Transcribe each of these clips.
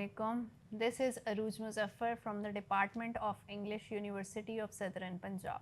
Assalamualaikum. This is Aruj Muzaffar from the Department of English, University of Southern Punjab.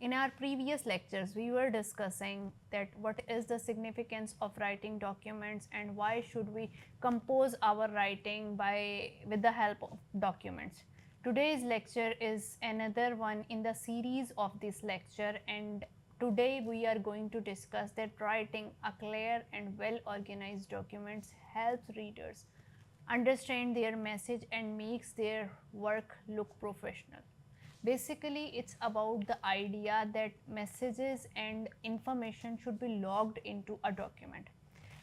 In our previous lectures, we were discussing that what is the significance of writing documents and why should we compose our writing with the help of documents. Today's lecture is another one in the series of this lecture, and today we are going to discuss that writing a clear and well organized documents helps readers understand their message and makes their work look professional. Basically, it's about the idea that messages and information should be logged into a document.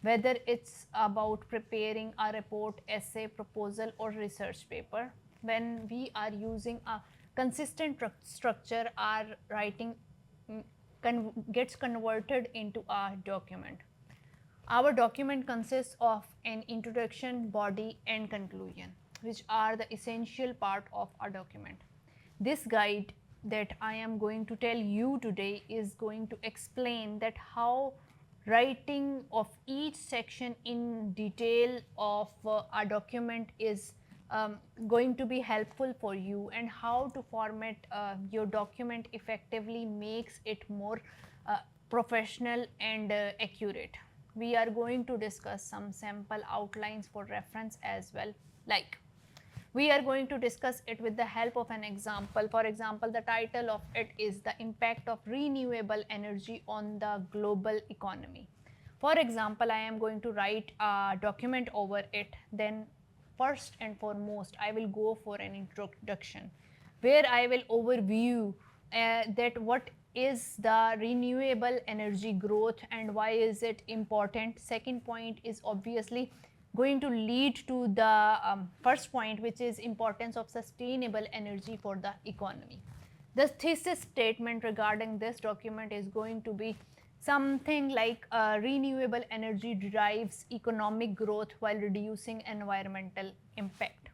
Whether it's about preparing a report, essay, proposal, or research paper, when we are using a consistent structure, our writing gets converted into a document. Our document consists of an introduction, body, and conclusion, which are the essential part of a document. This guide that I am going to tell you today is going to explain that how writing of each section in detail of a document is going to be helpful for you, and how to format your document effectively makes it more professional and accurate. We are going to discuss some sample outlines for reference as well. Like, we are going to discuss it with the help of an example. For example, the title of it is The Impact of Renewable Energy on the Global Economy. For example, I am going to write a document over it. Then first and foremost, I will go for an introduction where I will overview that what is the renewable energy growth and why is it important. Second point is obviously going to lead to the first point, which is importance of sustainable energy for the economy. The thesis statement regarding this document is going to be something like renewable energy drives economic growth while reducing environmental impact.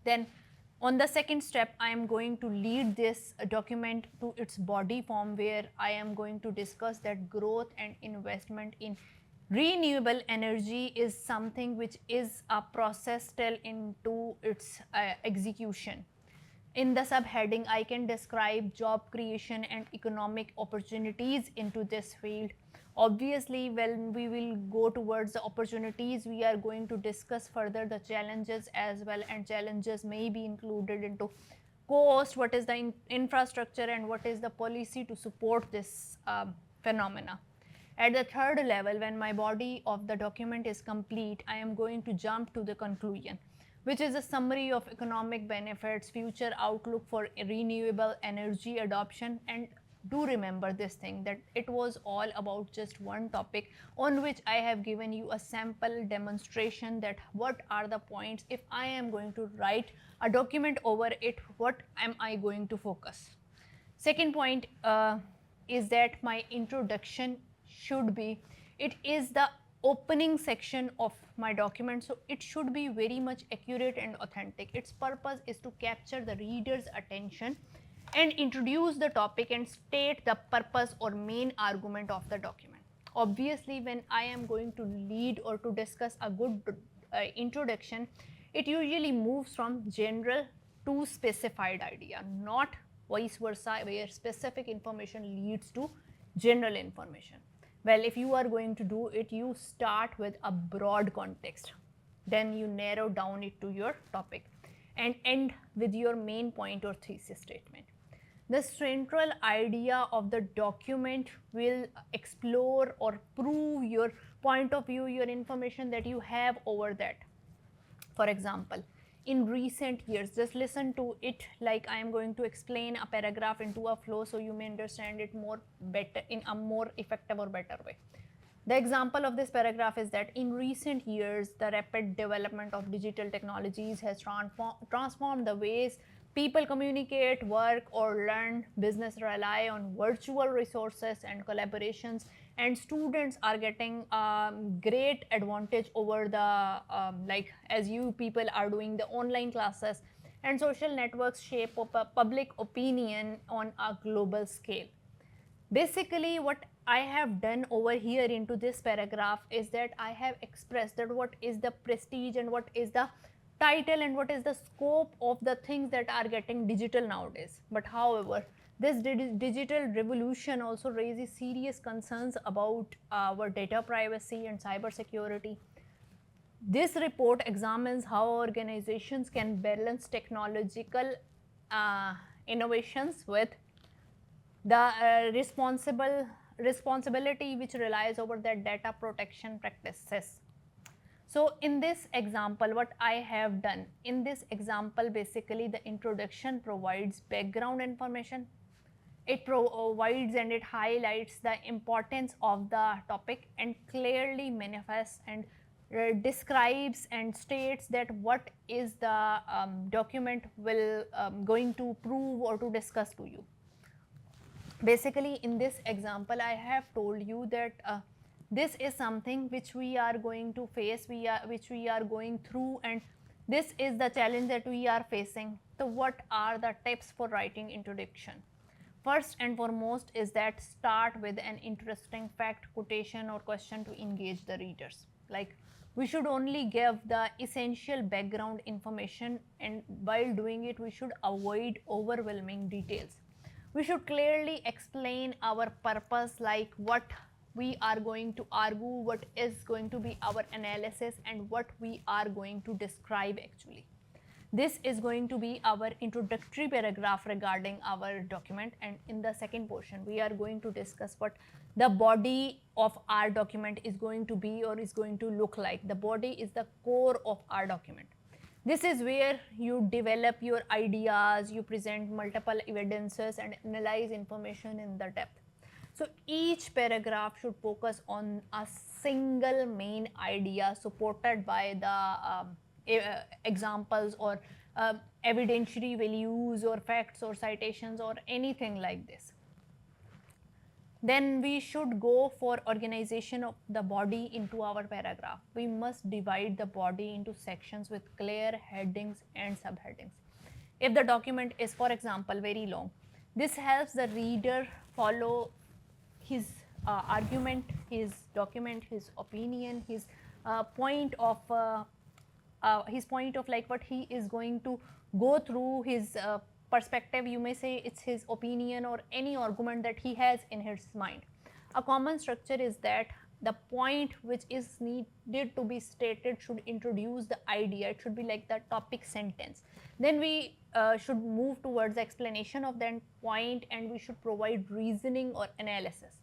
Then on the second step, I am going to lead this document to its body form, where I am going to discuss that growth and investment in renewable energy is something which is a process till into its execution. In the subheading, I can describe job creation and economic opportunities into this field. Obviously, when we will go towards the opportunities, we are going to discuss further the challenges as well, and challenges may be included into cost, what is the infrastructure, and what is the policy to support this phenomena. At the third level, when my body of the document is complete, I am going to jump to the conclusion, which is a summary of economic benefits, future outlook for renewable energy adoption. And do remember this thing, that it was all about just one topic on which I have given you a sample demonstration that what are the points. If I am going to write a document over it, what am I going to focus? Second point is that my introduction should be, it is the opening section of my document, so it should be very much accurate and authentic. Its purpose is to capture the reader's attention and introduce the topic and state the purpose or main argument of the document. Obviously, when I am going to lead or to discuss a good introduction, it usually moves from general to specified idea, not vice versa, where specific information leads to general information. Well, if you are going to do it, you start with a broad context, then you narrow down it to your topic, and end with your main point or thesis statement. The central idea of the document will explore or prove your point of view, your information that you have over that. For example, in recent years, just listen to it like I am going to explain a paragraph into a flow, so you may understand it more better in a more effective or better way. The example of this paragraph is that in recent years, the rapid development of digital technologies has transformed the ways people communicate, work, or learn. Business rely on virtual resources and collaborations, and students are getting great advantage over the like, as you people are doing the online classes, and social networks shape public opinion on a global scale. Basically, what I have done over here into this paragraph is that I have expressed that what is the prestige and what is the title and what is the scope of the things that are getting digital nowadays. But however, this digital revolution also raises serious concerns about our data privacy and cyber security. This report examines how organizations can balance technological innovations with the responsibility which relies over their data protection practices. So in this example, what I have done, in this example, basically the introduction provides background information. It provides and it highlights the importance of the topic and clearly manifests and describes and states that what is the document will going to prove or to discuss to you. Basically, in this example, I have told you that this is something which we are going to face, which we are going through, and this is the challenge that we are facing. So what are the tips for writing introduction? First and foremost is that start with an interesting fact, quotation or question to engage the readers. Like, we should only give the essential background information, and while doing it we should avoid overwhelming details. We should clearly explain our purpose, like what we are going to argue, what is going to be our analysis, and what we are going to describe actually. This is going to be our introductory paragraph regarding our document, and in the second portion we are going to discuss what the body of our document is going to be or is going to look like. The body is the core of our document. This is where you develop your ideas, you present multiple evidences and analyze information in the depth. So each paragraph should focus on a single main idea supported by the examples or evidentiary values or facts or citations or anything like this. Then we should go for organization of the body into our paragraph. We must divide the body into sections with clear headings and subheadings. If the document is, for example, very long, this helps the reader follow his argument, his document, his opinion, his point of like what he is going to go through, his perspective, you may say it's his opinion or any argument that he has in his mind. A common structure is that the point which is needed to be stated should introduce the idea. It should be like the topic sentence. Then we should move towards the explanation of that point, and we should provide reasoning or analysis.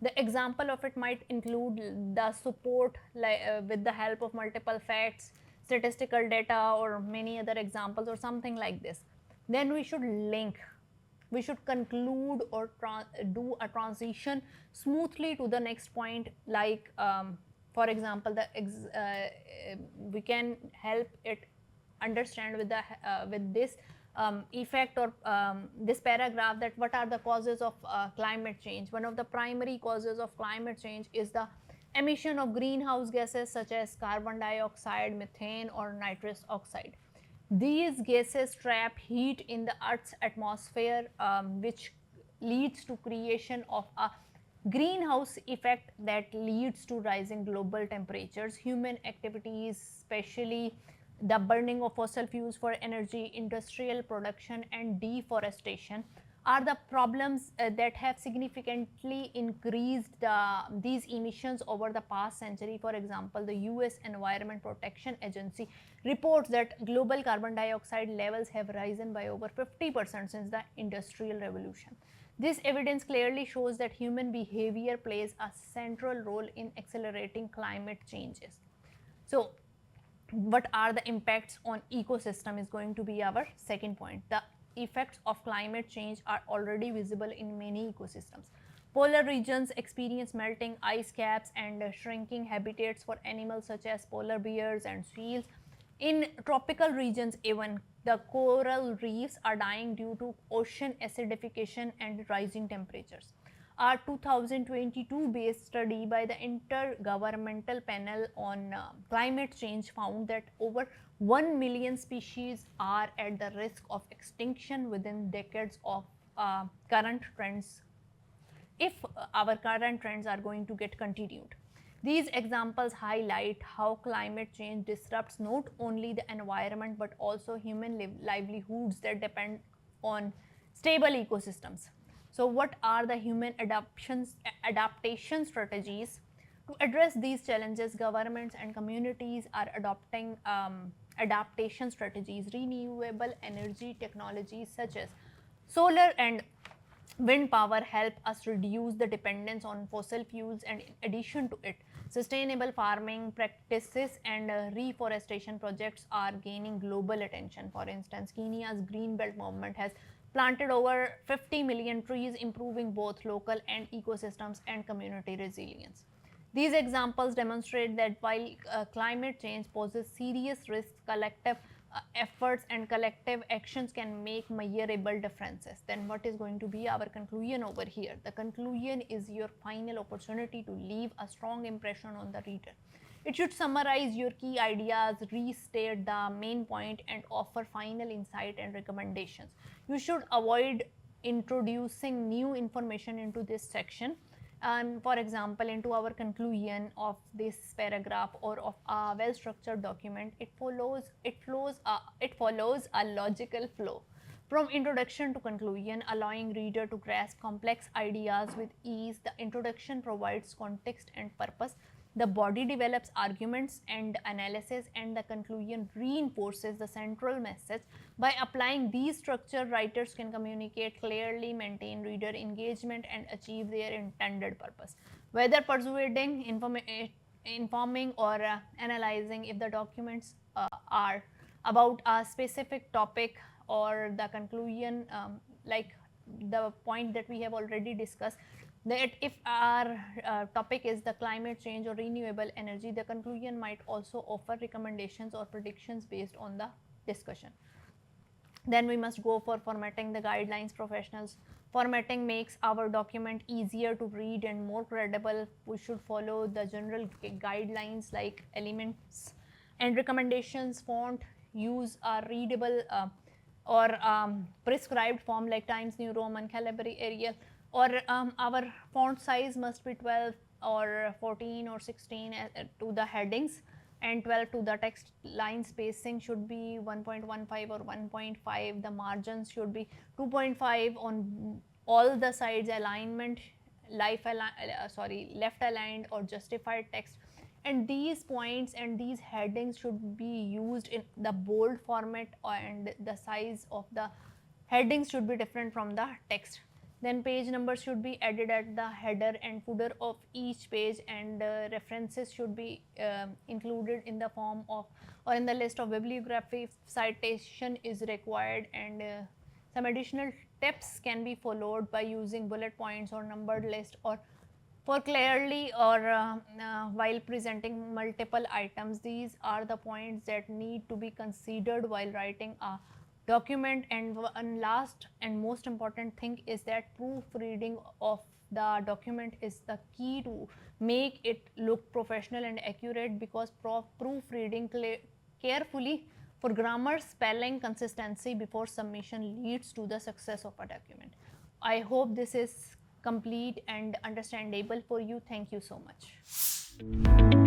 The example of it might include the support with the help of multiple facts, statistical data, or many other examples or something like this. Then we should link, we should conclude or do a transition smoothly to the next point, like for example we can help it understand with this effect or this paragraph that what are the causes of climate change. One of the primary causes of climate change is the emission of greenhouse gases such as carbon dioxide, methane, or nitrous oxide. These gases trap heat in the Earth's atmosphere, which leads to creation of a greenhouse effect that leads to rising global temperatures. Human activities, especially the burning of fossil fuels for energy, industrial production, and deforestation, are the problems that have significantly increased these emissions over the past century. For example, the US Environment Protection Agency reports that global carbon dioxide levels have risen by over 50% since the Industrial Revolution. This evidence clearly shows that human behavior plays a central role in accelerating climate changes. So, what are the impacts on ecosystem is going to be our second point. The effects of climate change are already visible in many ecosystems. Polar regions experience melting ice caps and shrinking habitats for animals such as polar bears and seals. In tropical regions, even the coral reefs are dying due to ocean acidification and rising temperatures. A 2022 based study by the Intergovernmental Panel on Climate Change found that over 1 million species are at the risk of extinction within decades of current trends, if our current trends are going to get continued. These examples highlight how climate change disrupts not only the environment but also human livelihoods that depend on stable ecosystems. So, what are the human adaptation strategies? To address these challenges, governments and communities are adopting adaptation strategies. Renewable energy technologies such as solar and wind power help us reduce the dependence on fossil fuels, and in addition to it, sustainable farming practices and reforestation projects are gaining global attention. For instance, Kenya's Green Belt movement has planted over 50 million trees, improving both local and ecosystems and community resilience. These examples demonstrate that while climate change poses serious risks, collective efforts and collective actions can make measurable differences. Then, what is going to be our conclusion over here? The conclusion is your final opportunity to leave a strong impression on the reader. It should summarize your key ideas, restate the main point, and offer final insight and recommendations. You should avoid introducing new information into this section. For example, into our conclusion of this paragraph or of a well-structured document, it follows a logical flow from introduction to conclusion, allowing reader to grasp complex ideas with ease. The introduction provides context and purpose. The body develops arguments and analysis, and the conclusion reinforces the central message. By applying these structures, writers can communicate clearly, maintain reader engagement, and achieve their intended purpose. Whether persuading, informing, or analyzing, if the documents are about a specific topic, or the conclusion, like the point that we have already discussed, that if our topic is the climate change or renewable energy, the conclusion might also offer recommendations or predictions based on the discussion. Then we must go for formatting the guidelines. Professionals, formatting makes our document easier to read and more credible. We should follow the general guidelines like elements and recommendations. Font, use a readable or prescribed form like Times New Roman, Calibri, Arial, or our font size must be 12 or 14 or 16 to the headings, and 12 to the text. Line spacing should be 1.15 or 1.5. The margins should be 2.5 on all the sides. Alignment, left aligned or justified text. And these points and these headings should be used in the bold format, and the size of the headings should be different from the text. Then page numbers should be added at the header and footer of each page, and references should be included in the form of or in the list of bibliography. Citation is required, and some additional tips can be followed by using bullet points or numbered list, or for clearly or while presenting multiple items. These are the points that need to be considered while writing a document. And one last and most important thing is that proofreading of the document is the key to make it look professional and accurate, because proofreading carefully for grammar, spelling, consistency before submission leads to the success of a document. I hope this is complete and understandable for you. Thank you so much.